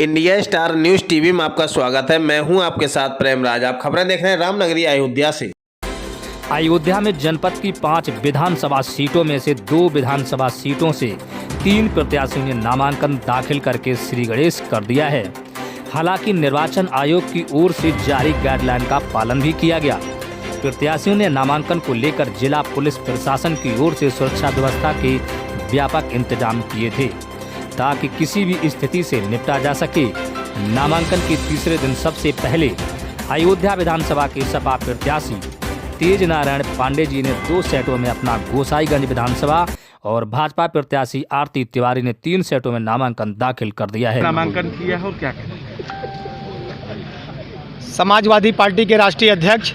India star news TV में आपका स्वागत है। मैं हूं आपके साथ प्रेमराज। आप खबरें देख रहे हैं रामनगरी अयोध्या से। अयोध्या में जनपद की 5 विधानसभा सीटों में से 2 विधानसभा सीटों से 3 प्रत्याशियों ने नामांकन दाखिल करके श्री गणेश कर दिया है। हालांकि निर्वाचन आयोग की ओर से जारी गाइडलाइन का पालन भी किया गया। प्रत्याशियों ने नामांकन को लेकर जिला पुलिस प्रशासन की ओर से सुरक्षा व्यवस्था के व्यापक इंतजाम किए थे ताकि किसी भी स्थिति से निपटा जा सके। नामांकन के तीसरे दिन सबसे पहले अयोध्या विधानसभा के सपा प्रत्याशी तेज नारायण पांडे जी ने 2 सेटों में अपना गोसाईगंज विधानसभा और भाजपा प्रत्याशी आरती तिवारी ने 3 सेटों में नामांकन दाखिल कर दिया है। नामांकन किया है और क्या कहना है? समाजवादी पार्टी के राष्ट्रीय अध्यक्ष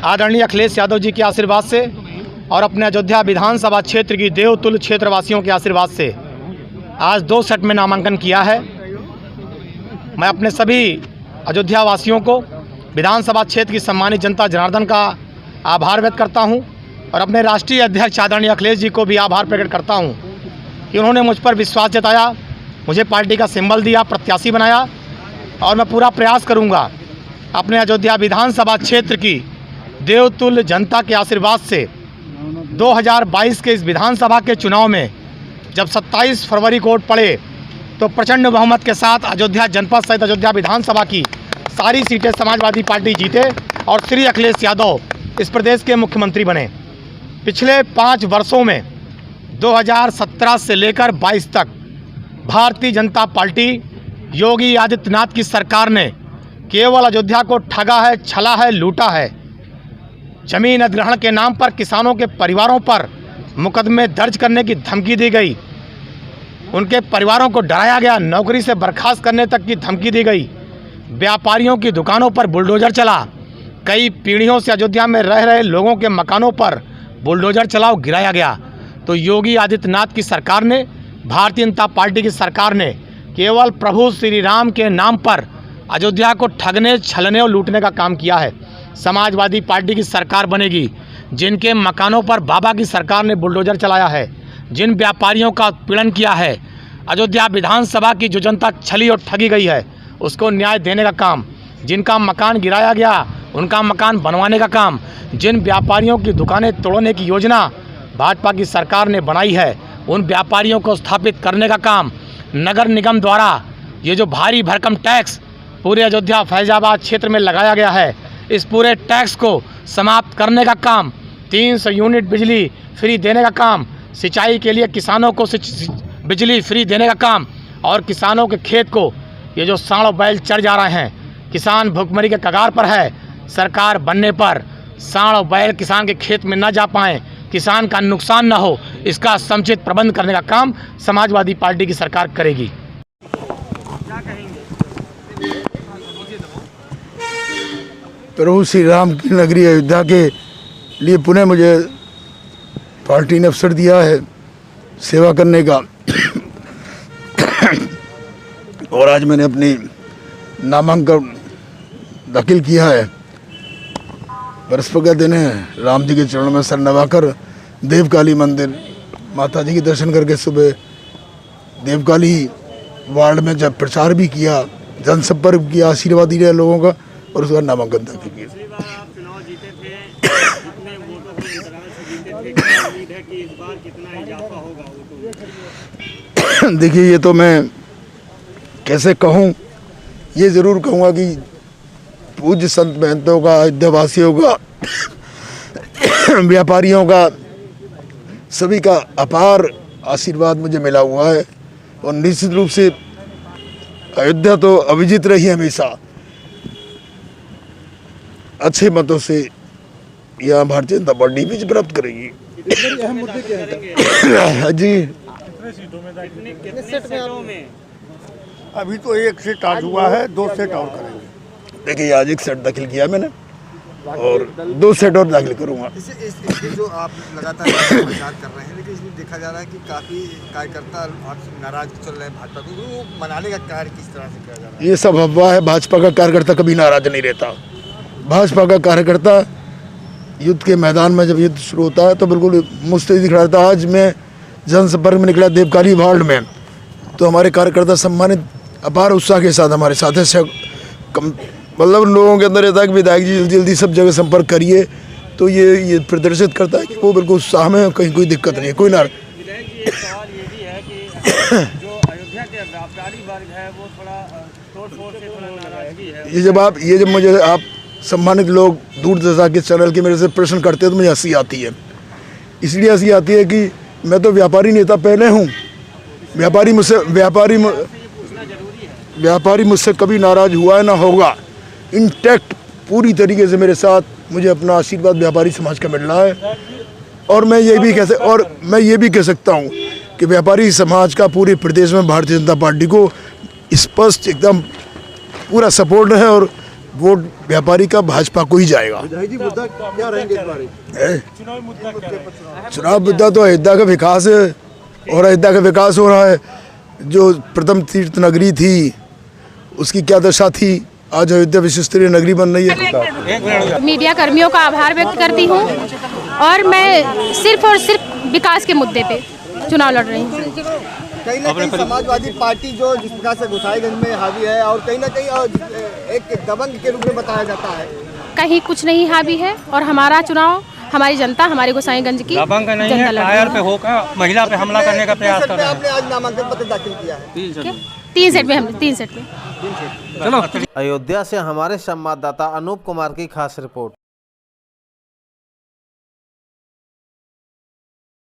आदरणीय अखिलेश यादव जी के आशीर्वाद से और अपने अयोध्या विधानसभा क्षेत्र की देवतुल्य क्षेत्रवासियों के आशीर्वाद से आज 2 सेट में नामांकन किया है। मैं अपने सभी अयोध्या वासियों को, विधानसभा क्षेत्र की सम्मानित जनता जनार्दन का आभार व्यक्त करता हूं और अपने राष्ट्रीय अध्यक्ष आदरणीय अखिलेश जी को भी आभार प्रकट करता हूं कि उन्होंने मुझ पर विश्वास जताया, मुझे पार्टी का सिंबल दिया, प्रत्याशी बनाया और मैं पूरा प्रयास करूंगा अपने अयोध्या विधानसभा क्षेत्र की देवतुल्य जनता के आशीर्वाद से 2022 के इस विधानसभा के चुनाव में जब 27 फरवरी को वोट पड़े तो प्रचंड बहुमत के साथ अयोध्या जनपद सहित अयोध्या विधानसभा की सारी सीटें समाजवादी पार्टी जीते और श्री अखिलेश यादव इस प्रदेश के मुख्यमंत्री बने। पिछले 5 वर्षों में 2017 से लेकर 22 तक भारतीय जनता पार्टी योगी आदित्यनाथ की सरकार ने केवल अयोध्या को ठगा है, छला है, लूटा है। जमीन अधिग्रहण के नाम पर किसानों के परिवारों पर मुकदमे दर्ज करने की धमकी दी गई, उनके परिवारों को डराया गया, नौकरी से बर्खास्त करने तक की धमकी दी गई, व्यापारियों की दुकानों पर बुलडोजर चला, कई पीढ़ियों से अयोध्या में रह रहे लोगों के मकानों पर बुलडोजर चला और गिराया गया। तो योगी आदित्यनाथ की सरकार ने, भारतीय जनता पार्टी की सरकार ने केवल प्रभु श्री राम के नाम पर अयोध्या को ठगने, छलने और लूटने का काम किया है। समाजवादी पार्टी की सरकार बनेगी, जिनके मकानों पर बाबा की सरकार ने बुलडोजर चलाया है, जिन व्यापारियों का उत्पीड़न किया है, अयोध्या विधानसभा की जो जनता छली और ठगी गई है उसको न्याय देने का काम, जिनका मकान गिराया गया उनका मकान बनवाने का काम, जिन व्यापारियों की दुकानें तोड़ने की योजना भाजपा की सरकार ने बनाई है उन व्यापारियों को स्थापित करने का काम, नगर निगम द्वारा ये जो भारी भरकम टैक्स पूरे अयोध्या फैजाबाद क्षेत्र में लगाया गया है, इस पूरे टैक्स को समाप्त करने का काम, 300 यूनिट बिजली फ्री देने का काम, सिंचाई के लिए किसानों को बिजली फ्री देने का काम और किसानों के खेत को ये जो सांड बैल चढ़ जा रहे हैं, किसान भुखमरी के कगार पर है। सरकार बनने पर सांड बैल किसान के खेत में न जा पाएँ, किसान का नुकसान न हो, इसका समुचित प्रबंध करने का काम समाजवादी पार्टी की सरकार करेगी। प्रभु श्री राम की नगरी अयोध्या के लिए पुनः मुझे पार्टी ने अवसर दिया है सेवा करने का और आज मैंने अपनी नामांकन दाखिल किया है। बृहस्पति दिन है, राम जी के चरणों में सर नवाकर देवकाली मंदिर माता जी के दर्शन करके सुबह देवकाली वार्ड में जब प्रचार भी किया, जनसंपर्क किया, आशीर्वाद दिया लोगों का और उसके बाद नामांकन दाखिल किया। देखिए, ये तो मैं कैसे कहूँ, ये ज़रूर कहूँगा कि पूज्य संत महंतों का, अयोध्यावासियों का, व्यापारियों का, सभी का अपार आशीर्वाद मुझे मिला हुआ है और निश्चित रूप से अयोध्या तो अविजित रही हमेशा। अच्छे मतों से यहाँ भारतीय जनता पार्टी भी प्राप्त करेगी। अहम मुद्दे क्या हैं जी? अभी तो 1 सेट आज हुआ है, 2 सेट और करेंगे। देखिए, आज 1 सेट दाखिल किया मैंने और 2 सेट और दाखिल करूँगा। इसके जो आप लगातार प्रचार कर रहे हैं, लेकिन इसमें देखा जा रहा है कि काफ़ी कार्यकर्ता आपसे नाराज चल रहे हैं भाजपा को, वो मनाने का कार्य किस तरह से किया जा रहा है? ये सब अफवाह है। भाजपा का कार्यकर्ता कभी नाराज नहीं रहता। भाजपा का कार्यकर्ता युद्ध के मैदान में जब युद्ध शुरू होता है तो बिल्कुल मुस्तैदी खड़ा रहता है। आज मैं जनसंपर्क में निकला देवकाली वार्ड में, तो हमारे कार्यकर्ता सम्मानित अपार उत्साह के साथ हमारे साथ है। मतलब लोगों के अंदर रहता है कि विधायक जी जल्दी जल्दी सब जगह संपर्क करिए, तो ये प्रदर्शित करता है कि वो बिल्कुल उत्साह में, कहीं कोई दिक्कत नहीं है, कोई ना। विधायक जी, एक सवाल ये भी है कि जो अयोध्या के व्यापारी वर्ग है वो थोड़ा तोड़ फोड़ से थोड़ा नाराजगी है। ये जब मुझे आप सम्मानित लोग दूर दराज के चैनल के मेरे से प्रश्न करते हैं तो मुझे हंसी आती है। इसलिए हंसी आती है कि मैं तो व्यापारी नेता पहले हूँ। व्यापारी मुझसे कभी नाराज हुआ है ना होगा। इंटैक्ट पूरी तरीके से मेरे साथ, मुझे अपना आशीर्वाद व्यापारी समाज का मिल रहा है। और मैं ये भी कह सकता हूँ कि व्यापारी समाज का पूरे प्रदेश में भारतीय जनता पार्टी को स्पष्ट एकदम पूरा सपोर्ट है और वोट व्यापारी का भाजपा को ही जाएगा। मुद्दा क्या रहेंगे इस बारे? चुनाव मुद्दा तो अयोध्या का विकास है, और अयोध्या का विकास हो रहा है। जो प्रथम तीर्थ नगरी थी उसकी क्या दशा थी, आज अयोध्या विश्वस्तरीय नगरी बन रही है। मीडिया कर्मियों का आभार व्यक्त करती हूँ और मैं सिर्फ और सिर्फ विकास के मुद्दे पे चुनाव लड़ रही हूँ। कहीं ना कहीं समाजवादी पार्टी जो जिस प्रकार से गोसाईगंज में हावी है और कहीं ना कहीं एक दबंग के रूप में बताया जाता है, कहीं कुछ नहीं हावी है और हमारा चुनाव हमारी जनता, हमारे गोसाईगंज की दबंग नहीं जनता है, लड़ टायर रही पे होकर महिला पे हमला करने का प्रयास कर रहे हैं। आपने आज नामांकन पत्र दाखिल किया है। 3 सेट में, हम 3 सेट में। अयोध्या से हमारे संवाददाता अनूप कुमार की खास रिपोर्ट।